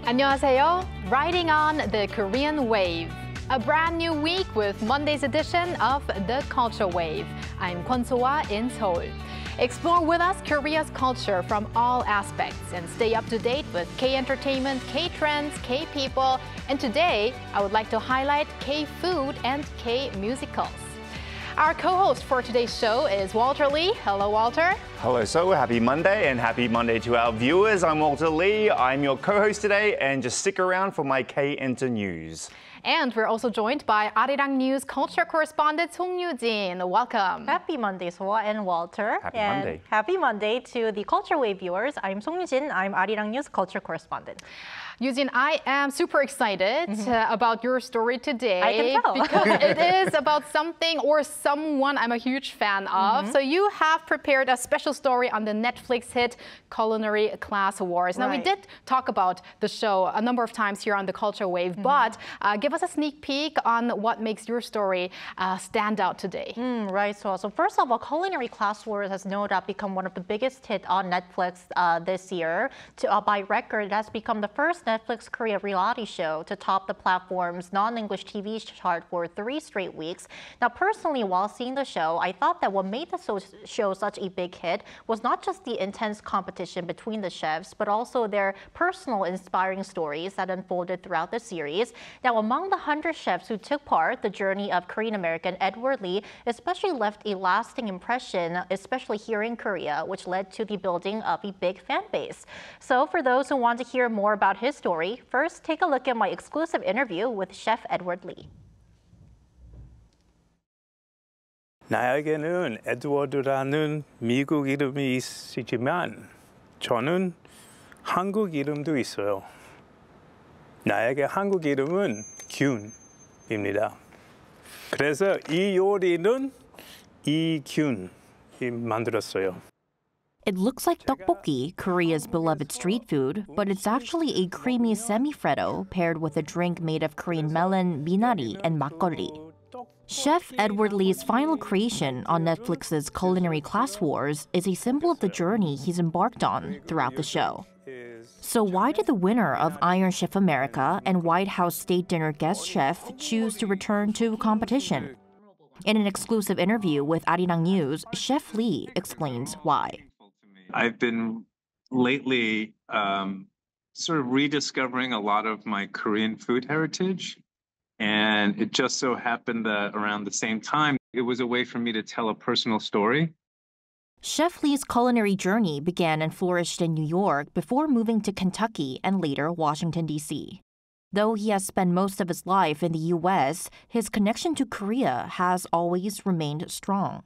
안녕하세요. Riding on the Korean Wave. A brand new week with Monday's edition of the Culture Wave. I'm Kwon So-ah in Seoul. Explore with us Korea's culture from all aspects and stay up to date with K-entertainment, K-trends, K-people. And today, I would like to highlight K-food and K-musicals. Our co-host for today's show is Walter Lee. Hello, Walter. Hello, so happy Monday and happy Monday to our viewers. I'm Walter Lee. I'm your co-host today and just stick around for my K-Enter news. And we're also joined by Arirang News culture correspondent Song Yoo-jin. Welcome. Happy Monday, So-ah and Walter. Happy Monday. Happy Monday to the Culture Wave viewers. I'm Song Yoo-jin. I'm Arirang News culture correspondent. Yoo-jin, I am super excited about your story today. I can tell. Because it is about something or someone I'm a huge fan of. So you have prepared a special story on the Netflix hit Culinary Class Wars. Now, we did talk about the show a number of times here on the Culture Wave, but give us a sneak peek on what makes your story stand out today. Right, so first of all, Culinary Class Wars has no doubt become one of the biggest hits on Netflix this year. By record, it has become the first Netflix Korea reality show to top the platform's non-English TV chart for 3 straight weeks. Now, personally, while seeing the show, I thought that what made the show such a big hit was not just the intense competition between the chefs, but also their personal inspiring stories that unfolded throughout the series. Now, among the 100 chefs who took part, the journey of Korean-American Edward Lee especially left a lasting impression, especially here in Korea, which led to the building of a big fan base. So for those who want to hear more about his story, first take a look at my exclusive interview with Chef Edward Lee. 나에게는 에드워드라는 미국 이름이 있지만 저는 한국 이름도 있어요. 나에게 한국 이름은 균입니다. 그래서 이 요리는 이균이 만들었어요. It looks like tteokbokki, Korea's beloved street food, but it's actually a creamy semi-freddo paired with a drink made of Korean melon, minari, and makgeolli. Chef Edward Lee's final creation on Netflix's Culinary Class Wars is a symbol of the journey he's embarked on throughout the show. So why did the winner of Iron Chef America and White House State Dinner guest chef choose to return to competition? In an exclusive interview with Arirang News, Chef Lee explains why. I've been lately sort of rediscovering a lot of my Korean food heritage. And it just so happened that around the same time, it was a way for me to tell a personal story. Chef Lee's culinary journey began and flourished in New York before moving to Kentucky and later Washington, D.C. Though he has spent most of his life in the U.S., his connection to Korea has always remained strong.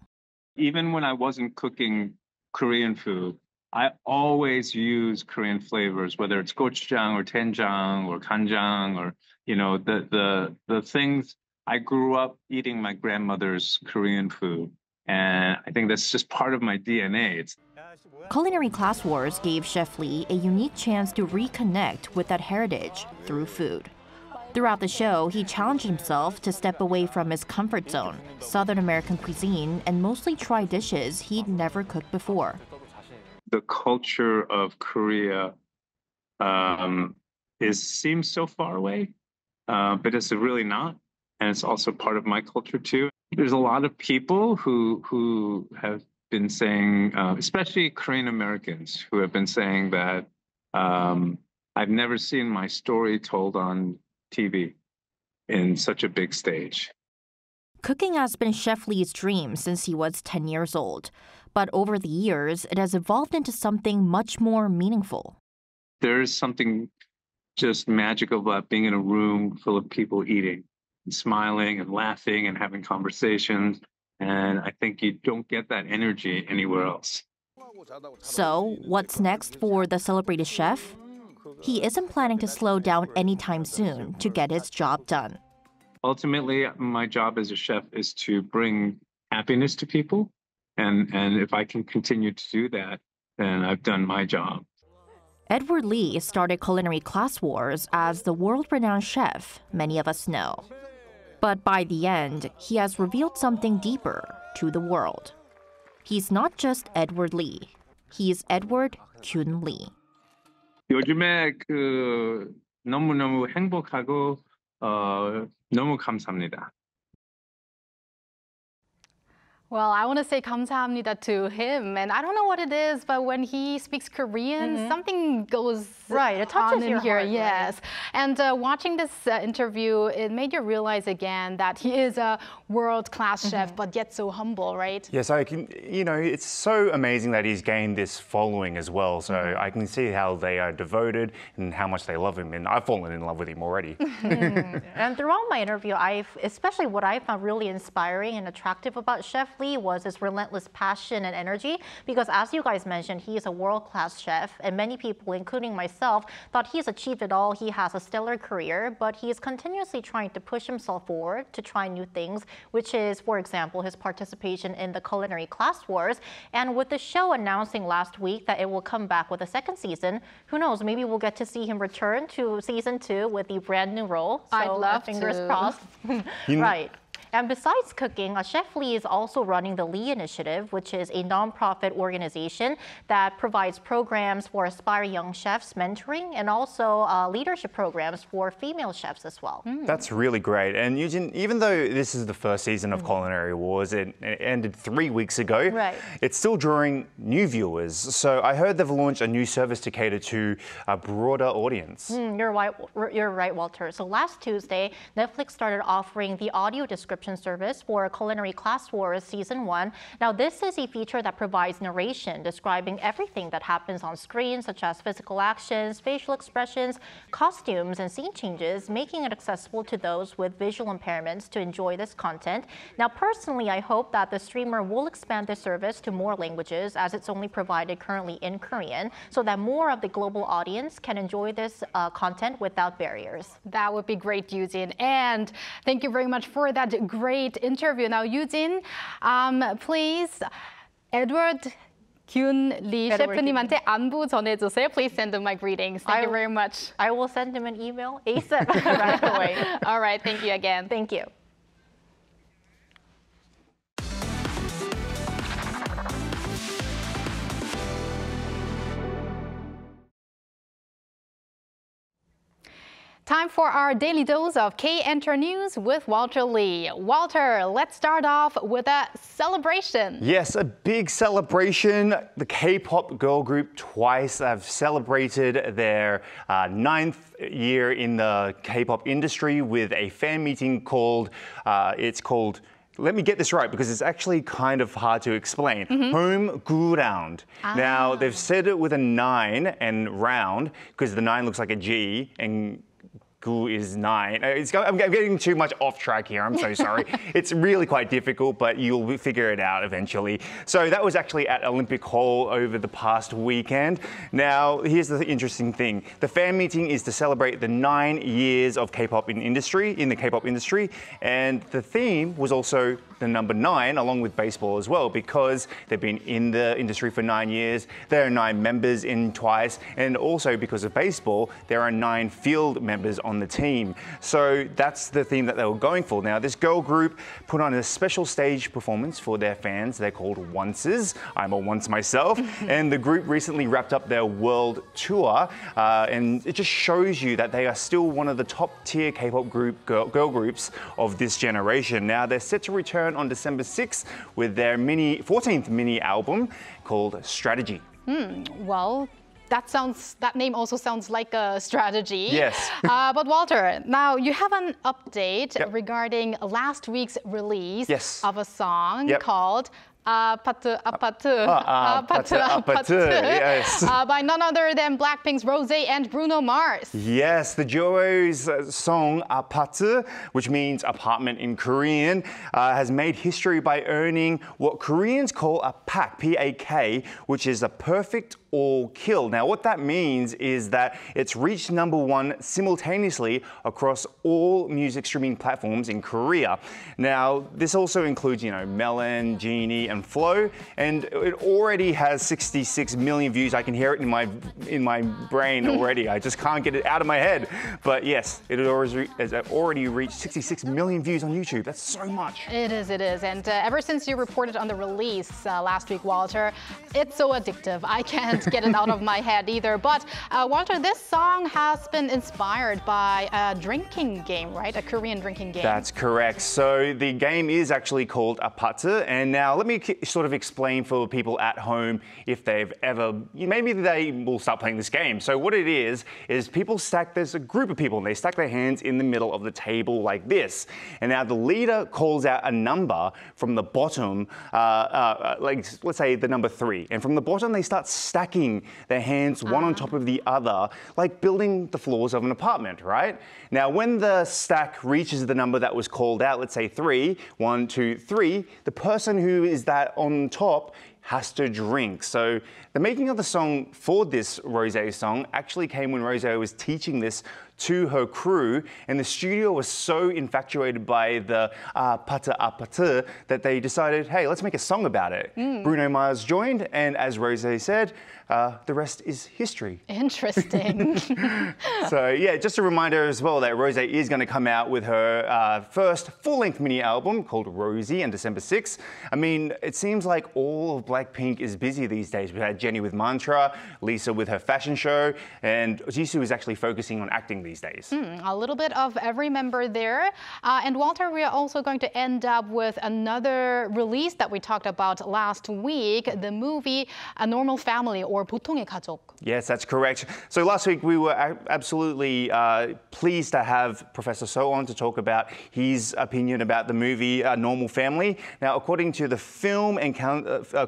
Even when I wasn't cooking Korean food, I always use Korean flavors, whether it's gochujang or doenjang or kanjang or, you know, the things. I grew up eating my grandmother's Korean food, and I think that's just part of my DNA. Culinary Class Wars gave Chef Lee a unique chance to reconnect with that heritage through food. Throughout the show, he challenged himself to step away from his comfort zone, Southern American cuisine, and mostly try dishes he'd never cooked before. The culture of Korea seems so far away, but it's really not. And it's also part of my culture too. There's a lot of people who have been saying, especially Korean Americans, who have been saying that I've never seen my story told on TV in such a big stage. Cooking has been Chef Lee's dream since he was 10 years old. But over the years, it has evolved into something much more meaningful. There is something just magical about being in a room full of people eating and smiling and laughing and having conversations. And I think you don't get that energy anywhere else. So, what's next for the celebrated chef? He isn't planning to slow down anytime soon to get his job done. Ultimately, my job as a chef is to bring happiness to people. And if I can continue to do that, then I've done my job. Edward Lee started Culinary Class Wars as the world-renowned chef many of us know. But by the end, he has revealed something deeper to the world. He's not just Edward Lee. He's Edward Kyun Lee. 요즘에 그 너무너무 행복하고 너무 감사합니다. Well, I want to say 감사합니다 to him, and I don't know what it is, but when he speaks Korean, something goes Right, it touches on in your here. heart, Yes, and watching this interview, it made you realize again that he is a world-class chef, but yet so humble, right? Yes, I can. It's so amazing that he's gained this following as well. So I can see how they are devoted and how much they love him, and I've fallen in love with him already. And throughout my interview, especially what I found really inspiring and attractive about Chef Lee was his relentless passion and energy, because as you guys mentioned, he is a world-class chef, and many people, including myself, thought he's achieved it all. He has a stellar career, but he is continuously trying to push himself forward to try new things, which is, for example, his participation in the Culinary Class Wars. And with the show announcing last week that it will come back with a second season, who knows, maybe we'll get to see him return to season 2 with the brand new role. So I'd love fingers to. crossed. Right. And besides cooking, Chef Lee is also running the Lee Initiative, which is a nonprofit organization that provides programs for aspiring young chefs, mentoring, and also leadership programs for female chefs as well. That's really great. And Eugene, even though this is the first season of Culinary Wars, it ended 3 weeks ago, Right. It's still drawing new viewers. So I heard they've launched a new service to cater to a broader audience. You're right, Walter. So last Tuesday, Netflix started offering the audio description service for Culinary Class Wars Season 1. Now, this is a feature that provides narration describing everything that happens on screen, such as physical actions, facial expressions, costumes, and scene changes, making it accessible to those with visual impairments to enjoy this content. Now, personally, I hope that the streamer will expand this service to more languages, as it's only provided currently in Korean, so that more of the global audience can enjoy this content without barriers. That would be great, Eugene. And thank you very much for that great interview. Now, Eugene, please, Edward Kyun Lee 셰프님한테 안부 전해주세요. Please send him my greetings. Thank you very much. I will send him an email ASAP right away. All right, thank you again. Thank you. Time for our daily dose of K-Enter News with Walter Lee. Walter, let's start off with a celebration. Yes, a big celebration. The K-pop girl group TWICE have celebrated their 9th year in the K-pop industry with a fan meeting called, let me get this right because it's actually kind of hard to explain. Home Gu Round. Now, they've said it with a 9 and round because the 9 looks like a G and Gu is 9. I'm getting too much off track here. I'm so sorry. It's really quite difficult, but you'll figure it out eventually. So that was actually at Olympic Hall over the past weekend. Now, here's the interesting thing. The fan meeting is to celebrate the 9 years of K-pop in the K-pop industry, and the theme was also the number 9, along with baseball as well, because they've been in the industry for 9 years. There are 9 members in TWICE, and also because of baseball, there are 9 field members on the team. So that's the theme that they were going for. Now, this girl group put on a special stage performance for their fans. They're called Onces. I'm a once myself. And the group recently wrapped up their world tour, and it just shows you that they are still one of the top tier K-pop girl groups of this generation. Now, they're set to return on December 6th with their 14th mini album called Strategy. Well, that name also sounds like a strategy. Yes. But Walter, now you have an update regarding last week's release of a song called 아파트, yes. By none other than Blackpink's Rosé and Bruno Mars. Yes, the duo's song 아파트, which means apartment in Korean, has made history by earning what Koreans call a PAK, P-A-K, which is a perfect or kill. Now, what that means is that it's reached number 1 simultaneously across all music streaming platforms in Korea. Now, this also includes, Melon, Genie, and and flow, and it already has 66 million views. I can hear it in my brain already. I just can't get it out of my head. But yes, it has already reached 66 million views on YouTube. That's so much. It is. And ever since you reported on the release last week, Walter, it's so addictive. I can't get it out of my head either. But Walter, this song has been inspired by a drinking game, right? A Korean drinking game. That's correct. So the game is actually called 아파트. And now let me sort of explain for people at home if they've ever, maybe they will start playing this game. So what it is people there's a group of people and they stack their hands in the middle of the table like this. And now the leader calls out a number from the bottom, like let's say the number 3. And from the bottom, they start stacking their hands one on top of the other, like building the floors of an apartment, right? Now, when the stack reaches the number that was called out, let's say 3, 1, 2, 3, the person who is that on top has to drink. So the making of the song for this Rosé song actually came when Rosé was teaching this to her crew, and the studio was so infatuated by the 아파트 that they decided, hey, let's make a song about it. Bruno Mars joined, and as Rosé said, the rest is history. Interesting. So yeah, just a reminder as well that Rosé is going to come out with her first full-length mini album called Rosie on December 6th. I mean, it seems like all of Blackpink is busy these days. We had Jennie with Mantra, Lisa with her fashion show, and Jisoo is actually focusing on acting these days. A little bit of every member there. And Walter, we are also going to end up with another release that we talked about last week, the movie A Normal Family, or 보통의 가족. Yes, that's correct. So last week we were absolutely pleased to have Professor So on to talk about his opinion about the movie A Normal Family. Now, according to the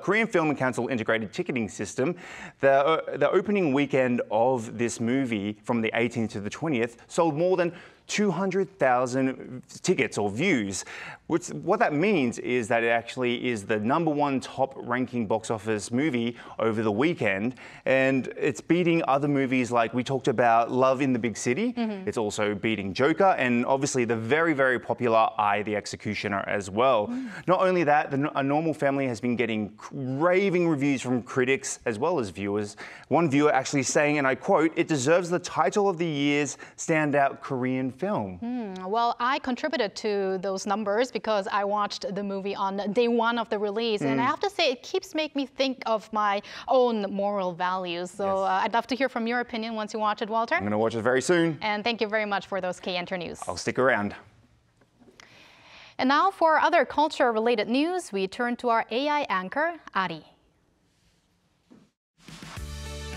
Korean Film and Council integrated ticketing system, the opening weekend of this movie from the 18th to the 20th sold more than 200,000 tickets or views. What that means is that it actually is the #1 top-ranking box office movie over the weekend, and it's beating other movies like we talked about Love in the Big City. It's also beating Joker, and obviously the very, very popular I, the Executioner as well. Not only that, A Normal Family has been getting raving reviews from critics as well as viewers. One viewer actually saying, and I quote, "It deserves the title of the year's standout Korean film." Well, I contributed to those numbers because I watched the movie on day 1 of the release. And I have to say, it keeps making me think of my own moral values. So I'd love to hear from your opinion once you watch it, Walter. I'm going to watch it very soon. And thank you very much for those K-Enter news. I'll stick around. And now for other culture-related news, we turn to our AI anchor, Ari.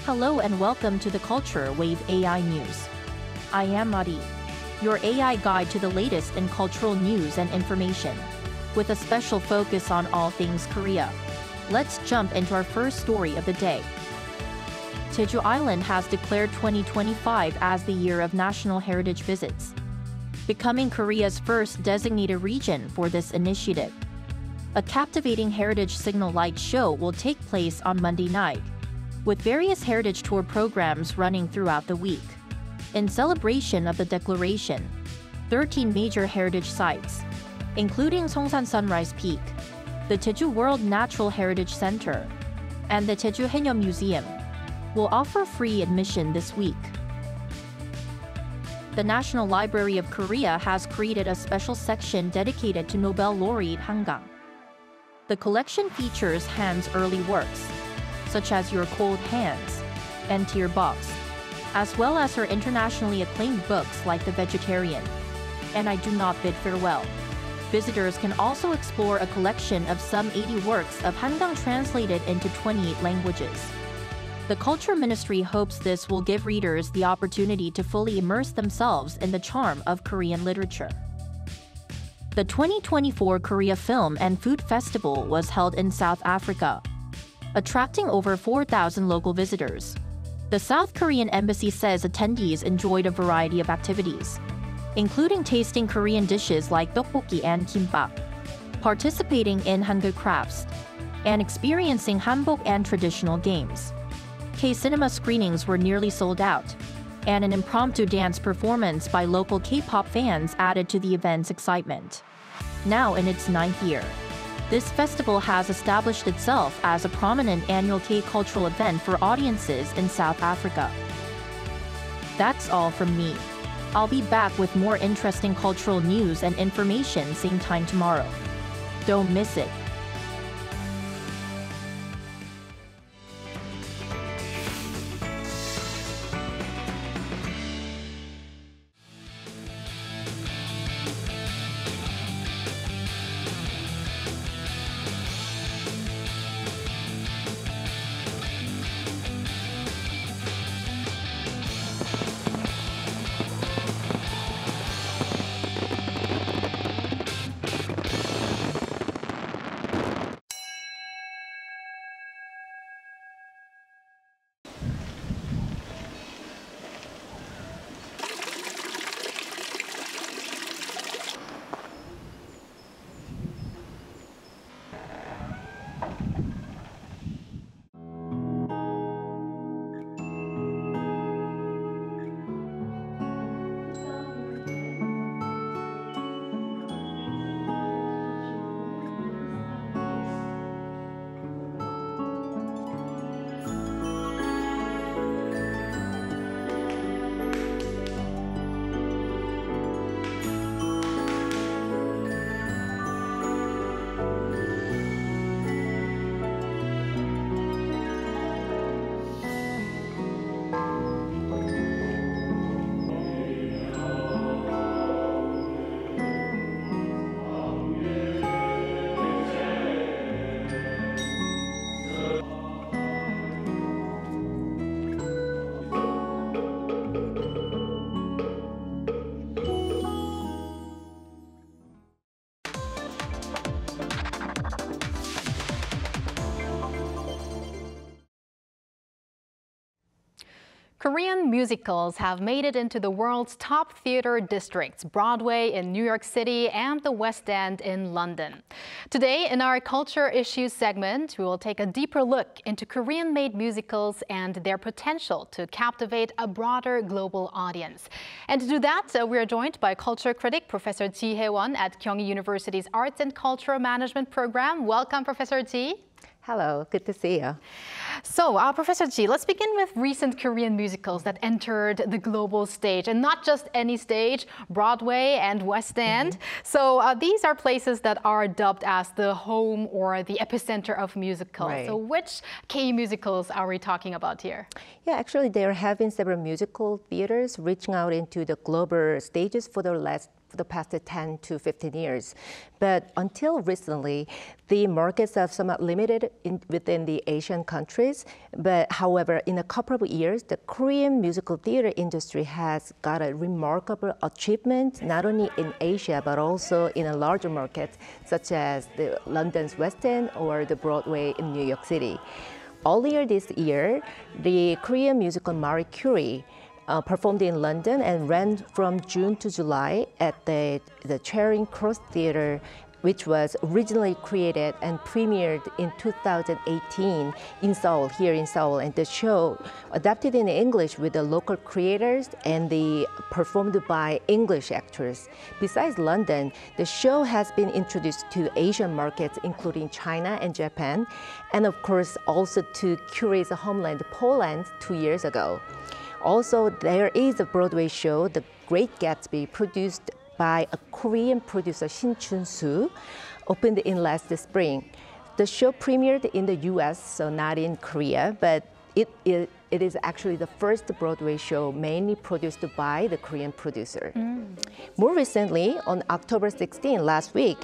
Hello and welcome to the Culture Wave AI News. I am Ari, your AI guide to the latest in cultural news and information, with a special focus on all things Korea. Let's jump into our first story of the day. Jeju Island has declared 2025 as the year of national heritage visits, becoming Korea's first designated region for this initiative. A captivating heritage signal light show will take place on Monday night, with various heritage tour programs running throughout the week. In celebration of the declaration, 13 major heritage sites, including Seongsan Sunrise Peak, the Jeju World Natural Heritage Center, and the Jeju Haenyeo Museum, will offer free admission this week. The National Library of Korea has created a special section dedicated to Nobel laureate Hangang. The collection features Han's early works, such as Your Cold Hands and Tear Box, as well as her internationally acclaimed books like The Vegetarian and I Do Not Bid Farewell. Visitors can also explore a collection of some 80 works of Hangang translated into 28 languages. The Culture Ministry hopes this will give readers the opportunity to fully immerse themselves in the charm of Korean literature. The 2024 Korea Film and Food Festival was held in South Africa, attracting over 4,000 local visitors. The South Korean embassy says attendees enjoyed a variety of activities, including tasting Korean dishes like tteokbokki and kimbap, participating in Hangul crafts, and experiencing hanbok and traditional games. K-cinema screenings were nearly sold out, and an impromptu dance performance by local K-pop fans added to the event's excitement. Now in its 9th year, This festival has established itself as a prominent annual K-cultural event for audiences in South Africa. That's all from me. I'll be back with more interesting cultural news and information same time tomorrow. Don't miss it. Korean musicals have made it into the world's top theater districts, Broadway in New York City and the West End in London. Today, in our Culture Issues segment, we will take a deeper look into Korean-made musicals and their potential to captivate a broader global audience. And to do that, we are joined by culture critic Professor Ji Hae-won at Kyung University's Arts and Cultural Management program. Welcome, Professor Ji. Hello, good to see you. So, Professor Ji, let's begin with recent Korean musicals that entered the global stage, and not just any stage, Broadway and West End. So these are places that are dubbed as the home or the epicenter of musicals. Right. So which K-musicals are we talking about here? Yeah, actually there have been several musical theaters reaching out into the global stages for the past 10 to 15 years. But until recently, the markets are somewhat limited within the Asian countries. But however, in a couple of years, the Korean musical theater industry has got a remarkable achievement, not only in Asia, but also in a larger market, such as the London's West End or the Broadway in New York City. Earlier this year, the Korean musical Marie Curie performed in London and ran from June to July at the Charing Cross Theatre, which was originally created and premiered in 2018 in Seoul, here in Seoul. And the show adapted in English with the local creators and performed by English actors. Besides London, the show has been introduced to Asian markets, including China and Japan, and of course also to Curie's homeland, Poland, 2 years ago. Also, there is a Broadway show, The Great Gatsby, produced by a Korean producer, Shin Chun-soo, opened in last spring. The show premiered in the US, so not in Korea, but it is actually the first Broadway show mainly produced by the Korean producer. More recently, on October 16, last week,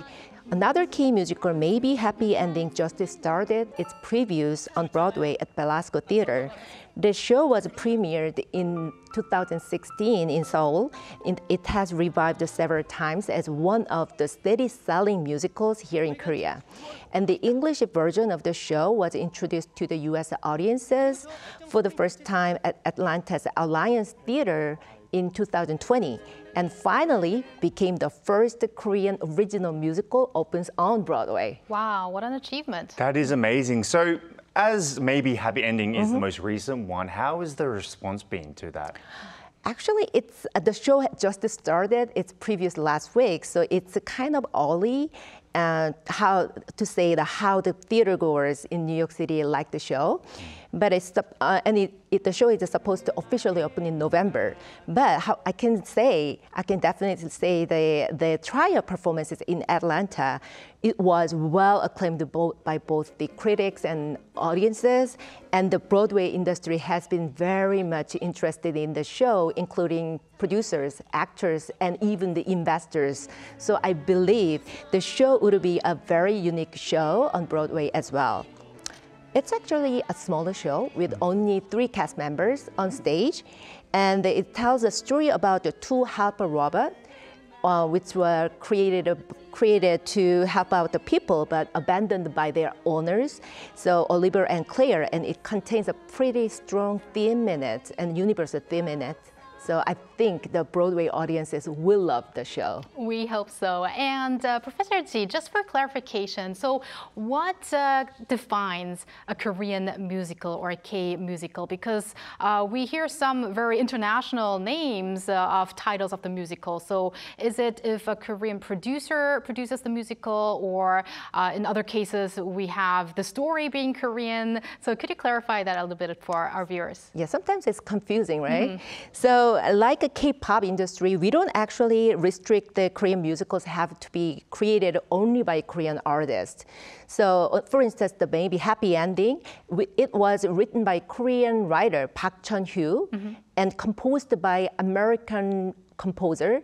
another key musical, Maybe Happy Ending, just started its previews on Broadway at Belasco Theater. The show was premiered in 2016 in Seoul. It has revived several times as one of the steady-selling musicals here in Korea. And the English version of the show was introduced to the US audiences for the first time at Atlanta's Alliance Theater in 2020, and finally became the first Korean original musical opens on Broadway. Wow, what an achievement. That is amazing. So, as Maybe Happy Ending is the most recent one, how has the response been to that? Actually, the show just started its previous last week, so it's kind of early. how to say how the theater goers in New York City like the show. But the show is supposed to officially open in November. But I can definitely say the trial performances in Atlanta, it was well acclaimed by both the critics and audiences. And the Broadway industry has been very much interested in the show, including producers, actors, and even the investors. So I believe the show would be a very unique show on Broadway as well. It's actually a smaller show with only 3 cast members on stage, and it tells a story about the 2 helper robots, which were created to help out the people, but abandoned by their owners. So Oliver and Claire, and it contains a pretty strong theme in it and universal theme in it. So I think the Broadway audiences will love the show. We hope so. And Professor Ji, just for clarification, so what defines a Korean musical or a K-musical? Because we hear some very international names of titles of the musical. So is it if a Korean producer produces the musical, or in other cases we have the story being Korean? So could you clarify that a little bit for our viewers? Yeah, sometimes it's confusing, right? So like a K-pop industry, we don't actually restrict the Korean musicals have to be created only by Korean artists. So for instance, the maybe Happy Ending, it was written by Korean writer Park Chun-hyu and composed by American composer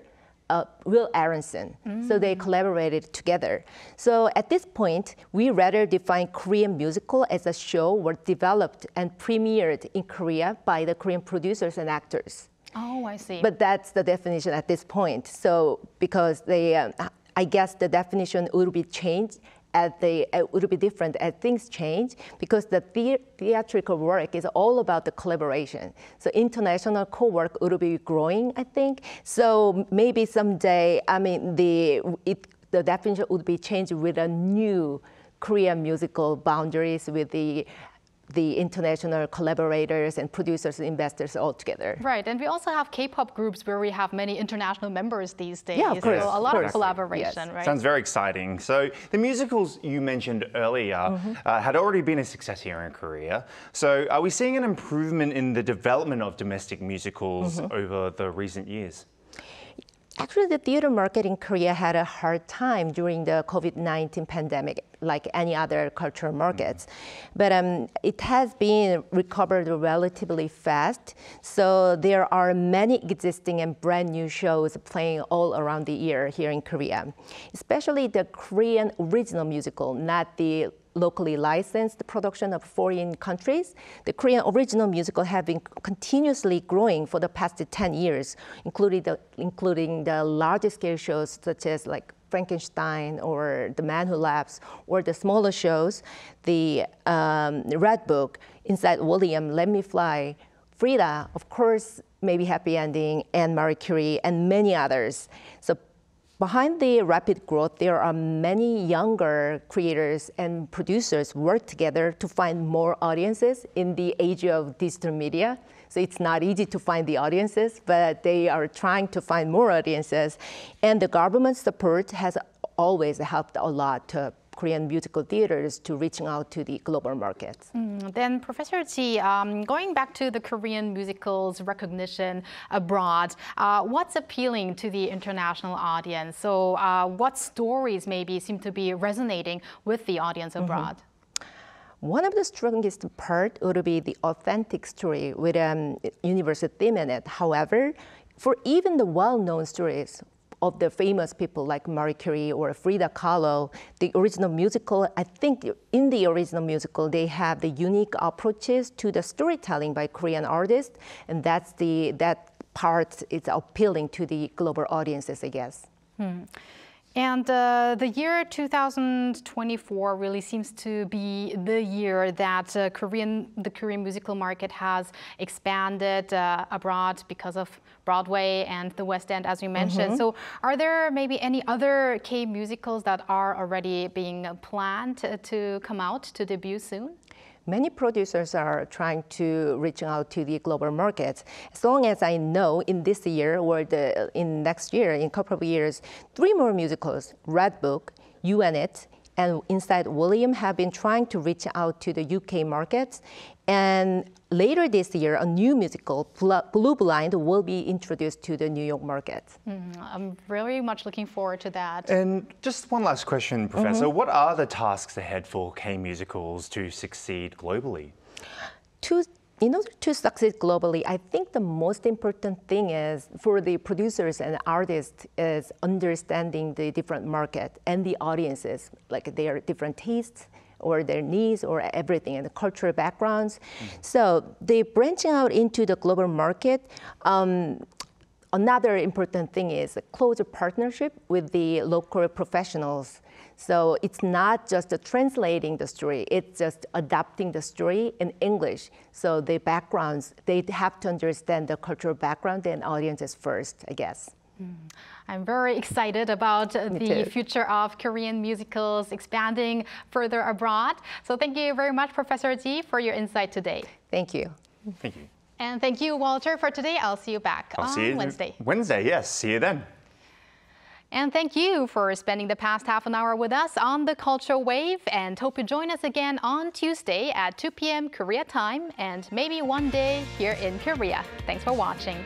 Will Aronson. So they collaborated together. So at this point, we rather define Korean musical as a show were developed and premiered in Korea by the Korean producers and actors. Oh, I see. But that's the definition at this point. So because I guess the definition would be changed would be different as things change, because the theatrical work is all about the collaboration. So international co-work would be growing, I think. So maybe someday, I mean, the definition would be changed with a new Korean musical boundaries with the international collaborators and producers and investors all together. Right, and we also have K-pop groups where we have many international members these days. Yeah, of course. So a lot of collaboration, right? Sounds very exciting. So the musicals you mentioned earlier had already been a success here in Korea. So are we seeing an improvement in the development of domestic musicals over the recent years? Actually, the theater market in Korea had a hard time during the COVID-19 pandemic, like any other cultural markets. But it has been recovered relatively fast. So there are many existing and brand new shows playing all around the year here in Korea, especially the Korean original musical, not the locally licensed production of foreign countries. The Korean original musical have been continuously growing for the past 10 years, including the larger scale shows such as like Frankenstein or The Man Who Laughs, or the smaller shows, the Red Book, Inside William, Let Me Fly, Frida, of course, maybe Happy Ending, and Marie Curie, and many others. So behind the rapid growth, there are many younger creators and producers work together to find more audiences in the age of digital media. So it's not easy to find the audiences, but they are trying to find more audiences. And the government support has always helped a lot to Korean musical theaters to reaching out to the global markets. Then Professor Ji, going back to the Korean musicals recognition abroad, what's appealing to the international audience? So what stories maybe seem to be resonating with the audience abroad? One of the strongest part would be the authentic story with a universal theme in it. However, for even the well-known stories of the famous people like Marie Curie or Frida Kahlo, the original musical, I think in the original musical, they have the unique approaches to the storytelling by Korean artists, and that part is appealing to the global audiences, I guess. And the year 2024 really seems to be the year that the Korean musical market has expanded abroad because of Broadway and the West End, as you mentioned. So are there maybe any other K-musicals that are already being planned to come out, to debut soon? Many producers are trying to reach out to the global markets. As long as I know, in this year or in next year, in a couple of years, 3 more musicals, Red Book, UNIT and Inside William have been trying to reach out to the UK markets. And later this year, a new musical, Blue Blind, will be introduced to the New York market. I'm very much looking forward to that. And just one last question, Professor. What are the tasks ahead for K-musicals to succeed globally? In order to succeed globally, I think the most important thing is for the producers and artists is understanding the different market and the audiences, like their different tastes or their needs or everything and the cultural backgrounds. So they branching out into the global market. Another important thing is a closer partnership with the local professionals. So it's not just translating the story, it's just adapting the story in English. So the backgrounds, they have to understand the cultural background and audiences first, I guess. I'm very excited about the future of Korean musicals expanding further abroad. So thank you very much, Professor Ji, for your insight today. Thank you. Thank you. And thank you, Walter, for today. I'll see you back on Wednesday. Wednesday, yes. See you then. And thank you for spending the past half an hour with us on the Culture Wave, and hope you join us again on Tuesday at 2 p.m. Korea time and maybe one day here in Korea. Thanks for watching.